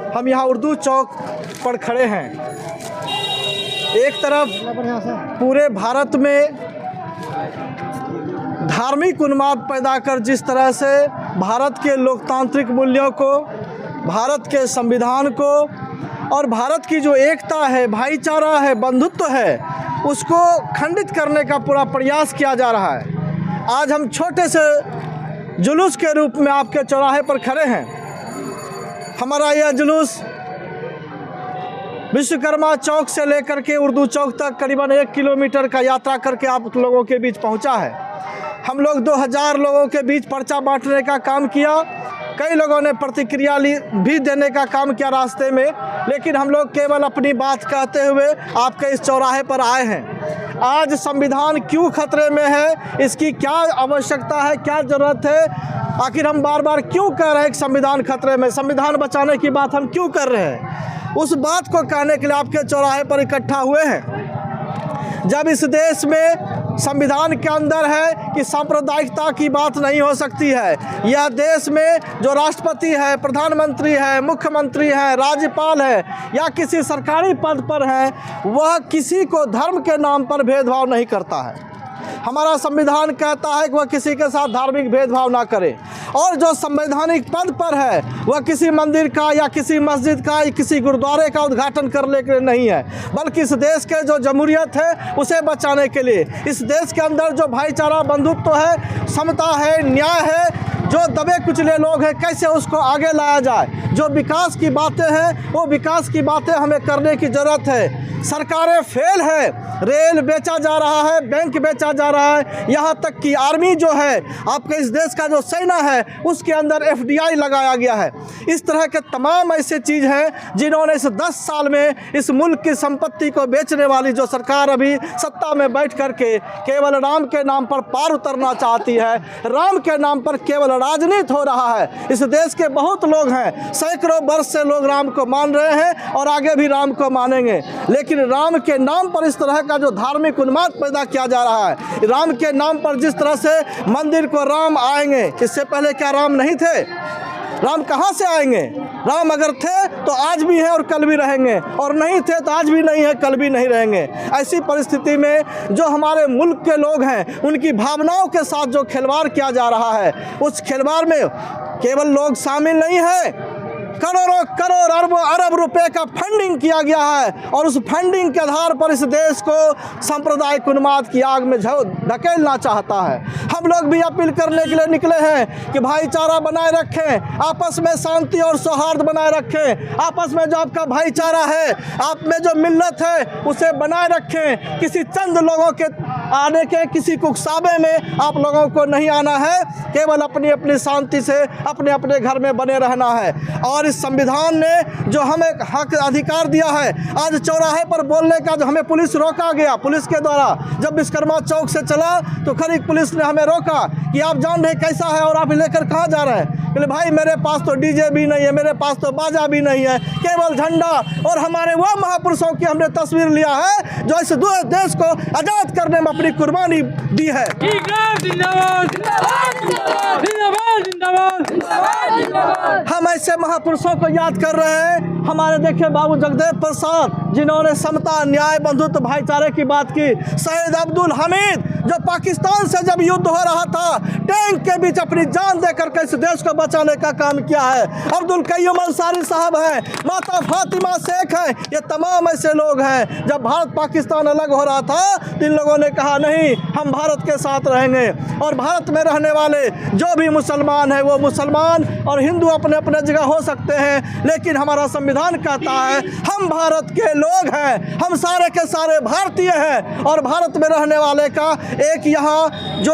हम यहाँ उर्दू चौक पर खड़े हैं। एक तरफ पूरे भारत में धार्मिक उन्माद पैदा कर जिस तरह से भारत के लोकतांत्रिक मूल्यों को, भारत के संविधान को और भारत की जो एकता है, भाईचारा है, बंधुत्व है, उसको खंडित करने का पूरा प्रयास किया जा रहा है। आज हम छोटे से जुलूस के रूप में आपके चौराहे पर खड़े हैं। हमारा यह जुलूस विश्वकर्मा चौक से लेकर के उर्दू चौक तक करीबन 1 किलोमीटर का यात्रा करके आप लोगों के बीच पहुंचा है। हम लोग 2000 लोगों के बीच पर्चा बांटने का काम किया। कई लोगों ने प्रतिक्रिया भी देने का काम किया रास्ते में, लेकिन हम लोग केवल अपनी बात कहते हुए आपके इस चौराहे पर आए हैं। आज संविधान क्यों खतरे में है, इसकी क्या आवश्यकता है, क्या ज़रूरत है, आखिर हम बार बार क्यों कह रहे हैं कि संविधान खतरे में, संविधान बचाने की बात हम क्यों कर रहे हैं, उस बात को कहने के लिए आपके चौराहे पर इकट्ठा हुए हैं। जब इस देश में संविधान के अंदर है कि सांप्रदायिकता की बात नहीं हो सकती है, यह देश में जो राष्ट्रपति है, प्रधानमंत्री है, मुख्यमंत्री है, राज्यपाल है या किसी सरकारी पद पर है, वह किसी को धर्म के नाम पर भेदभाव नहीं करता है। हमारा संविधान कहता है कि वह किसी के साथ धार्मिक भेदभाव ना करे, और जो संवैधानिक पद पर है वह किसी मंदिर का या किसी मस्जिद का या किसी गुरुद्वारे का उद्घाटन करने के लिए नहीं है, बल्कि इस देश के जो जमहूरियत है उसे बचाने के लिए, इस देश के अंदर जो भाईचारा, बंधुत्व है, समता है, न्याय है, जो दबे कुचले लोग हैं कैसे उसको आगे लाया जाए, जो विकास की बातें हैं वो विकास की बातें हमें करने की ज़रूरत है। सरकारें फेल है, रेल बेचा जा रहा है, बैंक बेचा जा रहा है, यहाँ तक कि आर्मी जो है, आपके इस देश का जो सेना है उसके अंदर FDI लगाया गया है। इस तरह के तमाम ऐसे चीज़ हैं जिन्होंने इस 10 साल में इस मुल्क की संपत्ति को बेचने वाली जो सरकार अभी सत्ता में बैठ करके केवल राम के नाम पर पार उतरना चाहती है, राम के नाम पर केवल राजनीति हो रहा है। इस देश के बहुत लोग हैं, सैकड़ों वर्ष से लोग राम को मान रहे हैं और आगे भी राम को मानेंगे, लेकिन राम के नाम पर इस तरह का जो धार्मिक उन्माद पैदा किया जा रहा है, राम के नाम पर जिस तरह से मंदिर को राम आएंगे, इससे पहले क्या राम नहीं थे? राम कहाँ से आएंगे? राम अगर थे तो आज भी हैं और कल भी रहेंगे, और नहीं थे तो आज भी नहीं है, कल भी नहीं रहेंगे। ऐसी परिस्थिति में जो हमारे मुल्क के लोग हैं उनकी भावनाओं के साथ जो खिलवाड़ किया जा रहा है, उस खिलवाड़ में केवल लोग शामिल नहीं है, करोड़ों करोड़ अरबों अरब रुपए का फंडिंग किया गया है, और उस फंडिंग के आधार पर इस देश को सांप्रदायिक उन्माद की आग में धकेलना चाहता है। हम लोग भी अपील करने के लिए निकले हैं कि भाईचारा बनाए रखें, आपस में शांति और सौहार्द बनाए रखें, आपस में जो आपका भाईचारा है, आप में जो मिल्लत है उसे बनाए रखें। किसी चंद लोगों के आने के, किसी कुकसाबे में आप लोगों को नहीं आना है, केवल अपनी अपनी शांति से अपने अपने घर में बने रहना है। और इस संविधान ने जो हमें हक अधिकार दिया है, आज चौराहे पर बोलने का जो हमें पुलिस रोका गया, पुलिस के द्वारा जब विश्वकर्मा चौक से चला तो खरी पुलिस ने हमें रोका कि आप जान रहे कैसा है और आप लेकर कहाँ जा रहे हैं। बोले भाई मेरे पास तो डीजे भी नहीं है, मेरे पास तो बाजा भी नहीं है, केवल झंडा और हमारे वह महापुरुषों की हमने तस्वीर लिया है जो इस देश को आज़ाद करने में अपनी कुर्बानी दी है। हम ऐसे महापुरुषों को याद कर रहे हैं। हमारे देखिए बाबू जगदेव प्रसाद जिन्होंने समता, न्याय, बंधुत्व, भाईचारे की बात की। शहीद अब्दुल हमीद जो पाकिस्तान से जब युद्ध हो रहा था टैंक के बीच अपनी जान देकर के इस देश को बचाने का काम किया है। अब्दुल कय्यूम अंसारी साहब हैं, माता फातिमा शेख हैं, ये तमाम ऐसे लोग हैं। जब भारत पाकिस्तान अलग हो रहा था तो इन लोगों ने कहा नहीं, हम भारत के साथ रहेंगे, और भारत में रहने वाले जो भी मुसलमान है वो मुसलमान और हिंदू अपने अपने जगह हो सकते हैं, लेकिन हमारा संविधान कहता है हम भारत के लोग हैं, हम सारे के सारे भारतीय हैं। और भारत में रहने वाले का एक यहाँ जो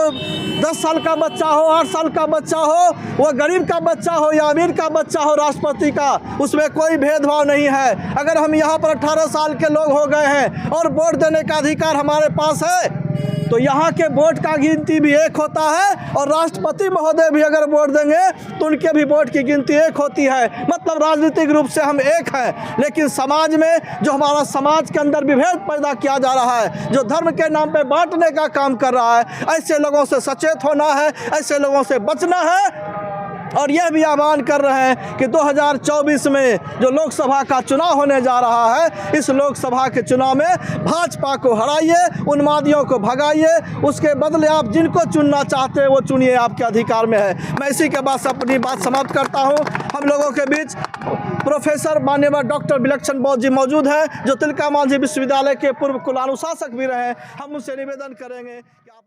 10 साल का बच्चा हो, 8 साल का बच्चा हो, वो गरीब का बच्चा हो या अमीर का बच्चा हो, राष्ट्रपति का, उसमें कोई भेदभाव नहीं है। अगर हम यहाँ पर 18 साल के लोग हो गए हैं और वोट देने का अधिकार हमारे पास है तो यहाँ के वोट का गिनती भी एक होता है, और राष्ट्रपति महोदय भी अगर वोट देंगे तो उनके भी वोट की गिनती एक होती है। मतलब राजनीतिक रूप से हम एक हैं, लेकिन समाज में जो हमारा समाज के अंदर विभेद पैदा किया जा रहा है, जो धर्म के नाम पे बांटने का काम कर रहा है, ऐसे लोगों से सचेत होना है, ऐसे लोगों से बचना है। और यह भी आह्वान कर रहे हैं कि 2024 में जो लोकसभा का चुनाव होने जा रहा है, इस लोकसभा के चुनाव में भाजपा को हराइए, उन्मादियों को भगाइए, उसके बदले आप जिनको चुनना चाहते हैं वो चुनिए, आपके अधिकार में है। मैं इसी के बाद अपनी बात समाप्त करता हूँ। हम लोगों के बीच प्रोफेसर मान्यवर डॉक्टर विलक्षण बौद्ध जी मौजूद हैं, जो तिलका मांझी विश्वविद्यालय के पूर्व कुलानुशासक भी रहे हैं। हम उनसे निवेदन करेंगे कि आप